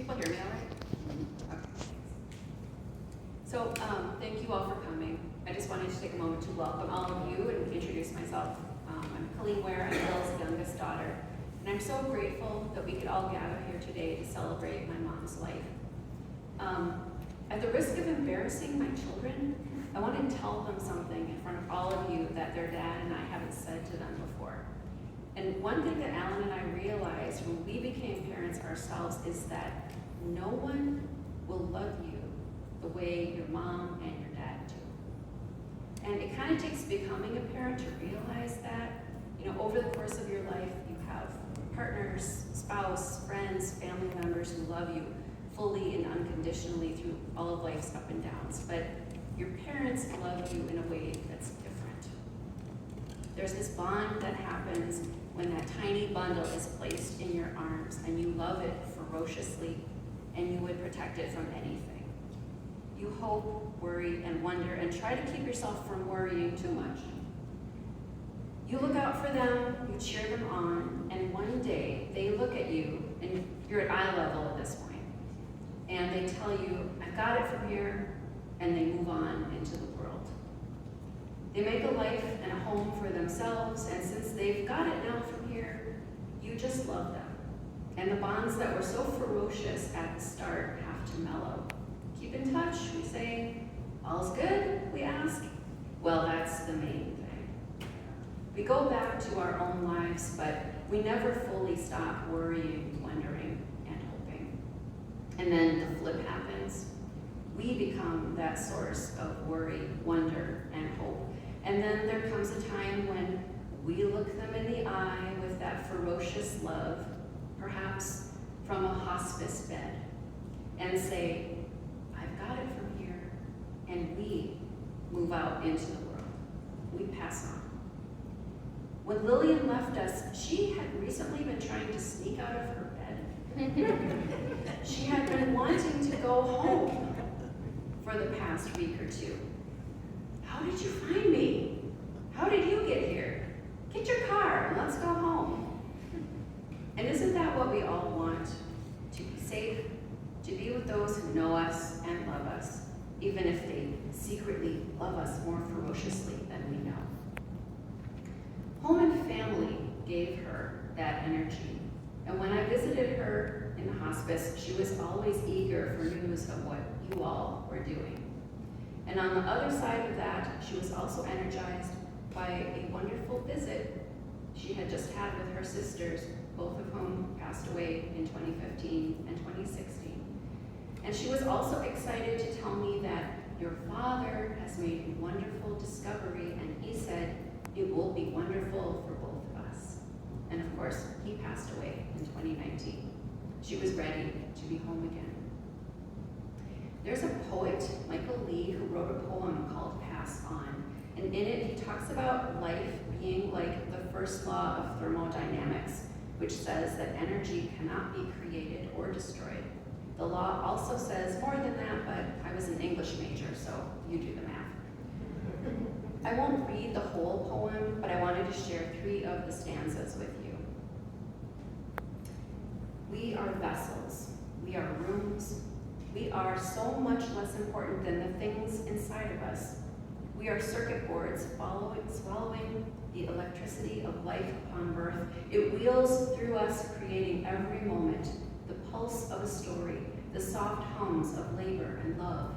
people hear me all right? Okay, thanks. So, thank you all for coming. I just wanted to take a moment to welcome all of you and introduce myself. I'm Colleen Ware, I'm Bill's youngest daughter, and I'm so grateful that we could all gather here today to celebrate my mom's life. At the risk of embarrassing my children, I want to tell them something in front of all of you that their dad and I haven't said to them before. And one thing that Alan and I realized when we became parents ourselves is that no one will love you the way your mom and your dad do. And it kind of takes becoming a parent to realize that, over the course of your life, you have partners, spouse, friends, family members who love you fully and unconditionally through all of life's up and downs. But your parents love you in a way that's different. There's this bond that happens when that tiny bundle is placed in your arms and you love it ferociously and you would protect it from anything. You hope, worry, and wonder and try to keep yourself from worrying too much. You look out for them, you cheer them on, and one day they look at you, and you're at eye level at this point, and they tell you, I've got it from here, and they move on into the world. They make a life and a home for themselves, and since they've got it now from here, you just love them. And the bonds that were so ferocious at the start have to mellow. Keep in touch, we say. All's good, we ask. Well, that's the main thing. We go back to our own lives, but we never fully stop worrying, wondering, and hoping. And then the flip happens. We become that source of worry, wonder, and hope. And then there comes a time when we look them in the eye with that ferocious love, perhaps from a hospice bed, and say, I've got it from here, and we move out into the world. We pass on. When Lillian left us, she had recently been trying to sneak out of her bed. She had been wanting to go home for the past week or two. How did you find me? How did you get here? Get your car and let's go home. And isn't that what we all want? To be safe, to be with those who know us and love us, even if they secretly love us more ferociously than we know. Home and family gave her that energy. And when I visited her in the hospice, she was always eager for news of what you all were doing. And on the other side of that, she was also energized by a wonderful visit she had just had with her sisters, both of whom passed away in 2015 and 2016. And she was also excited to tell me that your father has made a wonderful discovery, and he said it will be wonderful for both of us. And of course, he passed away in 2019. She was ready to be home again. There's a poet, Michael Lee, who wrote a poem called Pass On. And in it, he talks about life being like the first law of thermodynamics, which says that energy cannot be created or destroyed. The law also says more than that, but I was an English major, so you do the math. I won't read the whole poem, but I wanted to share 3 of the stanzas with you. We are vessels, we are rooms, we are so much less important than the things inside of us. We are circuit boards swallowing the electricity of life upon birth. It wheels through us, creating every moment, the pulse of a story, the soft hums of labor and love.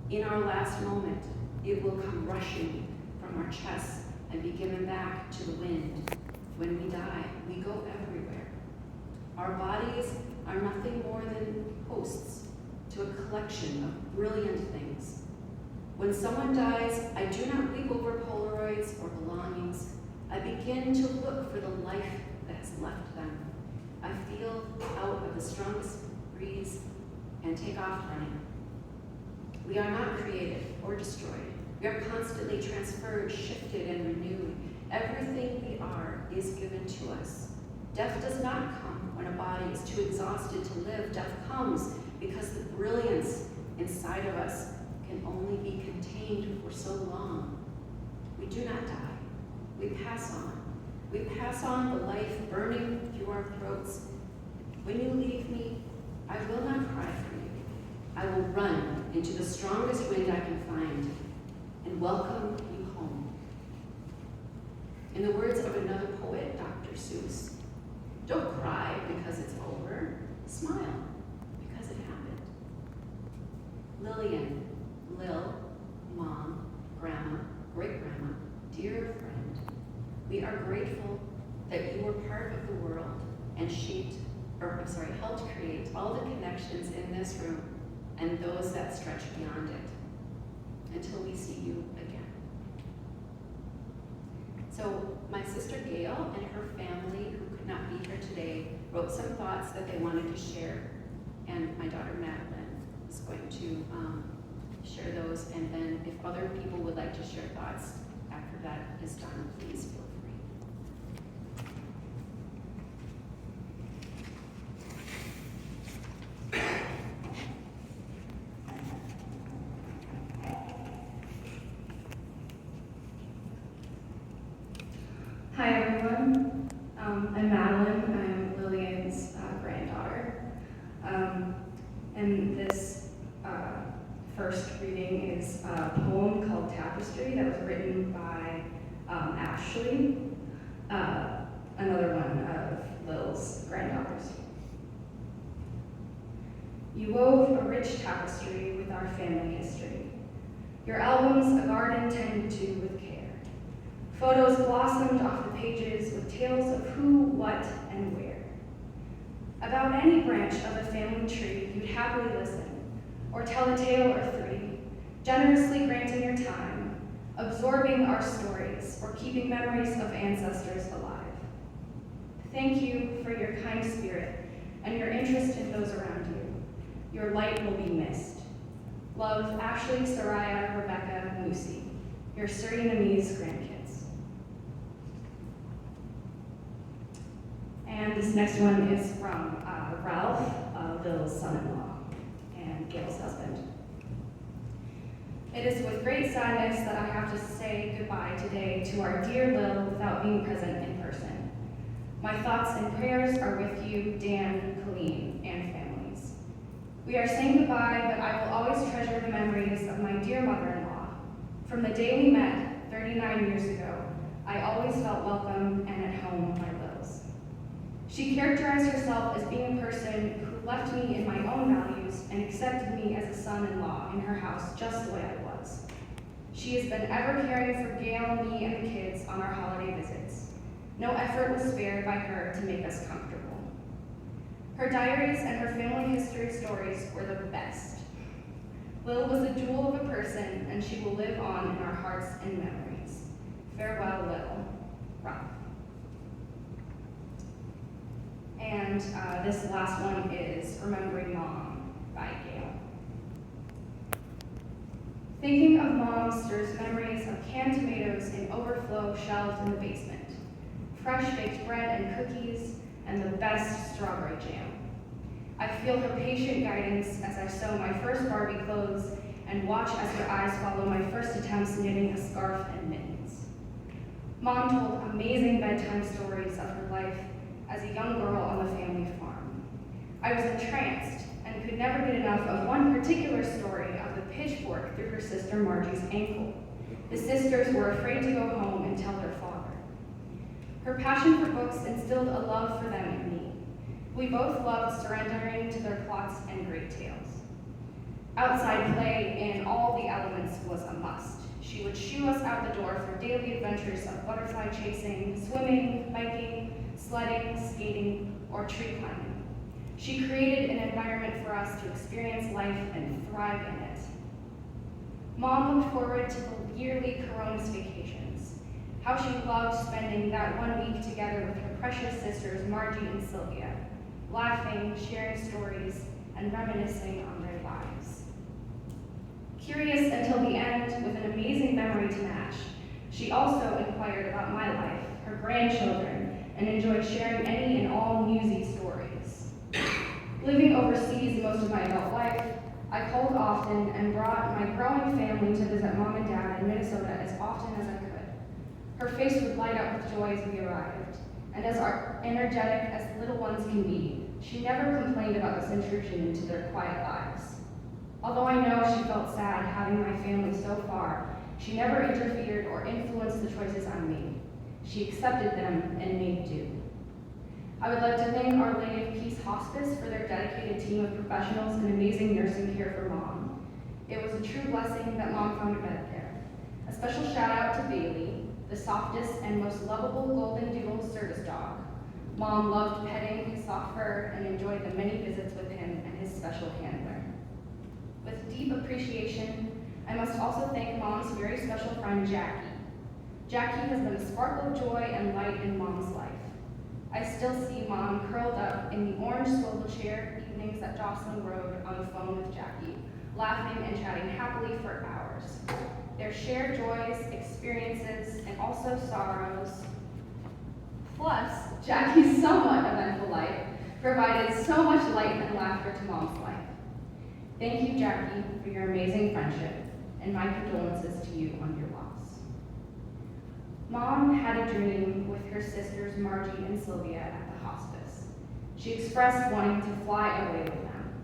In our last moment, it will come rushing from our chests and be given back to the wind. When we die, we go everywhere. Our bodies are nothing more than hosts to a collection of brilliant things. When someone dies, I do not weep over Polaroids or belongings. I begin to look for the life that has left them. I feel out of the strongest breeze and take off running. We are not created or destroyed. We are constantly transferred, shifted, and renewed. Everything we are is given to us. Death does not come when a body is too exhausted to live. Death comes because the brilliance inside of us can only be contained for so long. We do not die. We pass on. We pass on the life burning through our throats. When you leave me, I will not cry for you. I will run into the strongest wind I can find and welcome you home. In the words of another poet, Dr. Seuss, don't cry because it's over. Smile because it happened. Lillian, Lil, Mom, Grandma, Great-Grandma, dear friend, we are grateful that you were part of the world and helped create all the connections in this room and those that stretch beyond it until we see you again. So my sister Gail and her family, who could not be here today, wrote some thoughts that they wanted to share, and my daughter Madeleine is going to share those, and then if other people would like to share thoughts after that is done, please feel free. Hi everyone, I'm Madeleine. I'm Lillian's granddaughter. And this first reading is a poem called Tapestry that was written by Ashley, another one of Lil's granddaughters. You wove a rich tapestry with our family history. Your albums a garden tended to with care. Photos blossomed off the pages with tales of who, what, and where. About any branch of the family tree, you'd happily listen, or tell a tale or three, generously granting your time, absorbing our stories, or keeping memories of ancestors alive. Thank you for your kind spirit and your interest in those around you. Your light will be missed. Love, Ashley, Soraya, Rebecca, Lucy, your Surinamese grandkids. And this next one is from Ralph, Lil's son-in-law, and Gail's husband. It is with great sadness that I have to say goodbye today to our dear Lil without being present in person. My thoughts and prayers are with you, Dan, Colleen, and families. We are saying goodbye, but I will always treasure the memories of my dear mother-in-law. From the day we met 39 years ago, I always felt welcome and at home with my Lils. She characterized herself as being a person who left me in my own values and accepted me as a son-in-law in her house just the way I was. She has been ever caring for Gail, me, and the kids on our holiday visits. No effort was spared by her to make us comfortable. Her diaries and her family history stories were the best. Lil was a jewel of a person, and she will live on in our hearts and memories. Farewell, Lil. Ralph. And this last one is Remembering Mom by Gail. Thinking of Mom stirs memories of canned tomatoes in overflow shelved in the basement, fresh baked bread and cookies, and the best strawberry jam. I feel her patient guidance as I sew my first Barbie clothes and watch as her eyes follow my first attempts knitting a scarf and mittens. Mom told amazing bedtime stories of her life as a young girl on the family farm. I was entranced and could never get enough of one particular story of the pitchfork through her sister Margie's ankle. The sisters were afraid to go home and tell their father. Her passion for books instilled a love for them in me. We both loved surrendering to their plots and great tales. Outside play in all the elements was a must. She would shoo us out the door for daily adventures of butterfly chasing, swimming, biking, sledding, skating, or tree climbing. She created an environment for us to experience life and thrive in it. Mom looked forward to the yearly Coronas vacations, how she loved spending that 1 week together with her precious sisters Margie and Sylvia, laughing, sharing stories, and reminiscing on their lives. Curious until the end with an amazing memory to match, she also inquired about my life, her grandchildren, and enjoyed sharing any and all newsy stories. Living overseas most of my adult life, I called often and brought my growing family to visit Mom and Dad in Minnesota as often as I could. Her face would light up with joy as we arrived, and as energetic as as little ones can be, she never complained about this intrusion into their quiet lives. Although I know she felt sad having my family so far, she never interfered or influenced the choices I made. She accepted them and made do. I would like to thank Our Lady of Peace Hospice for their dedicated team of professionals and amazing nursing care for Mom. It was a true blessing that Mom found a bed there. A special shout out to Bailey, the softest and most lovable golden doodle service dog. Mom loved petting his soft fur and enjoyed the many visits with him and his special handler. With deep appreciation, I must also thank Mom's very special friend, Jackie. Jackie has been a sparkle of joy and light in Mom's life. I still see Mom curled up in the orange swivel chair evenings at Jocelyn Road on the phone with Jackie, laughing and chatting happily for hours. Their shared joys, experiences, and also sorrows, plus Jackie's somewhat eventful life, provided so much light and laughter to Mom's life. Thank you, Jackie, for your amazing friendship, and my condolences to you on your loss. Mom had a dream with her sisters Margie and Sylvia at the hospice. She expressed wanting to fly away with them.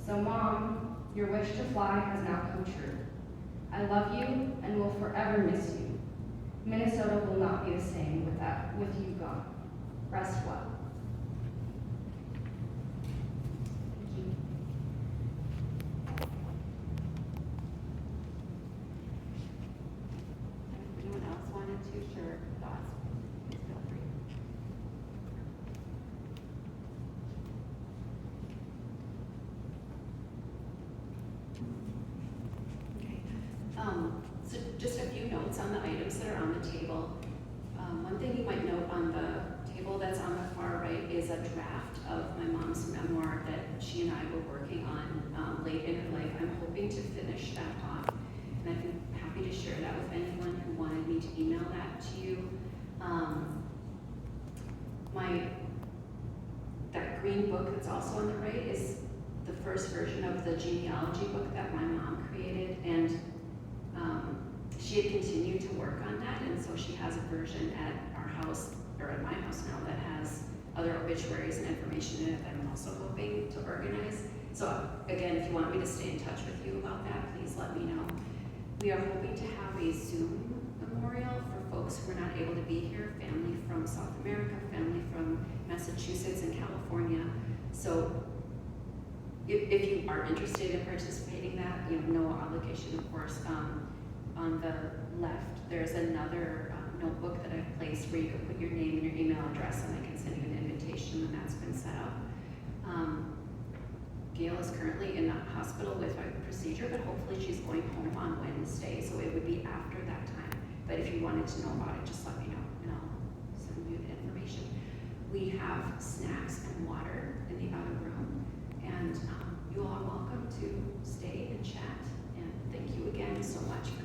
So Mom, your wish to fly has now come true. I love you and will forever miss you. Minnesota will not be the same with you gone. Rest well. Thank you. If anyone else wanted to share thoughts, please feel free. Okay. So just a few notes on the items that are on the table. One thing you might note on the table that's on the far right is a draft of my mom's memoir that she and I were working on late in her life. I'm hoping to finish that off, and I'd be happy to share that with anyone who wanted me to email that to you. That green book that's also on the right is the first version of the genealogy book that my mom created, and she had continued to work on that, and so she has a version at our house, or at my house now, that has other obituaries and information in it that I'm also hoping to organize. So again, if you want me to stay in touch with you about that, please let me know. We are hoping to have a Zoom memorial for folks who are not able to be here, family from South America, family from Massachusetts and California. So if you are interested in participating in that, no obligation, of course. On the left, there's another notebook that I've placed where you can put your name and your email address, and I can send you an invitation when that's been set up. Gail is currently in the hospital with a procedure, but hopefully she's going home on Wednesday, so it would be after that time. But if you wanted to know about it, just let me know, and I'll send you the information. We have snacks and water in the other room, and you all are welcome to stay and chat. And thank you again so much for